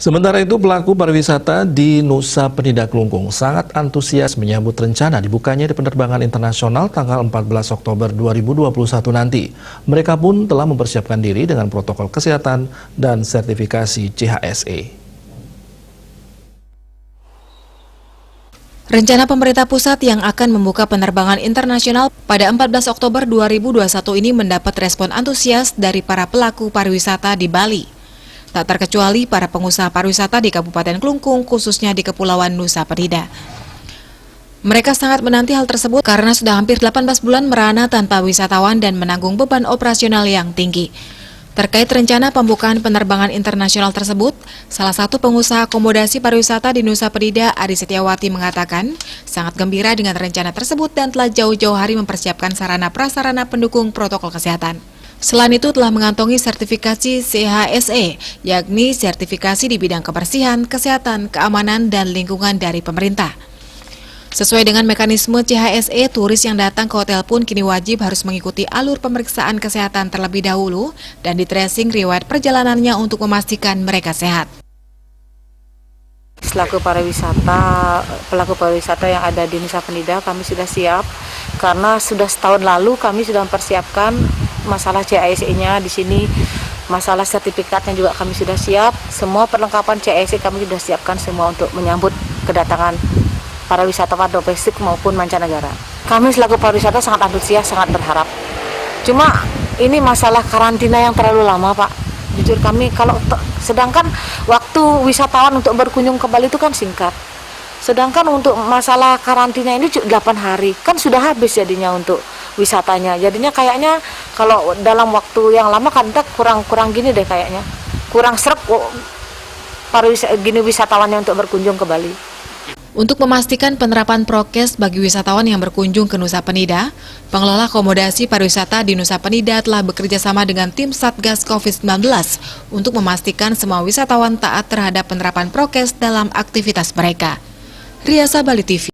Sementara itu, pelaku pariwisata di Nusa Penida Klungkung sangat antusias menyambut rencana dibukanya penerbangan internasional tanggal 14 Oktober 2021 nanti. Mereka pun telah mempersiapkan diri dengan protokol kesehatan dan sertifikasi CHSE. Rencana pemerintah pusat yang akan membuka penerbangan internasional pada 14 Oktober 2021 ini mendapat respon antusias dari para pelaku pariwisata di Bali. Tak terkecuali para pengusaha pariwisata di Kabupaten Klungkung, khususnya di Kepulauan Nusa Penida. Mereka sangat menanti hal tersebut karena sudah hampir 18 bulan merana tanpa wisatawan dan menanggung beban operasional yang tinggi. Terkait rencana pembukaan penerbangan internasional tersebut, salah satu pengusaha akomodasi pariwisata di Nusa Penida, Adi Setiawati, mengatakan sangat gembira dengan rencana tersebut dan telah jauh-jauh hari mempersiapkan sarana-prasarana pendukung protokol kesehatan. Selain itu telah mengantongi sertifikasi CHSE, yakni sertifikasi di bidang kebersihan, kesehatan, keamanan, dan lingkungan dari pemerintah. Sesuai dengan mekanisme CHSE, turis yang datang ke hotel pun kini wajib harus mengikuti alur pemeriksaan kesehatan terlebih dahulu dan di-tracing riwayat perjalanannya untuk memastikan mereka sehat. Selaku pelaku pariwisata yang ada di Nusa Penida, kami sudah siap karena sudah setahun lalu kami sudah mempersiapkan masalah CHSE-nya di sini, masalah sertifikatnya juga kami sudah siap. Semua perlengkapan CHSE kami sudah siapkan semua untuk menyambut kedatangan para wisatawan domestik maupun mancanegara. Kami selaku pariwisata sangat antusias, sangat berharap. Cuma ini masalah karantina yang terlalu lama, Pak. Jujur kami sedangkan waktu wisatawan untuk berkunjung ke Bali itu kan singkat. Sedangkan untuk masalah karantina ini 8 hari, kan sudah habis jadinya untuk wisatanya. Jadinya kayaknya kalau dalam waktu yang lama kan kurang gini deh kayaknya. Kurang sreg wisatawannya untuk berkunjung ke Bali. Untuk memastikan penerapan prokes bagi wisatawan yang berkunjung ke Nusa Penida, pengelola akomodasi pariwisata di Nusa Penida telah bekerja sama dengan tim Satgas COVID-19 untuk memastikan semua wisatawan taat terhadap penerapan prokes dalam aktivitas mereka. Riasa Bali TV.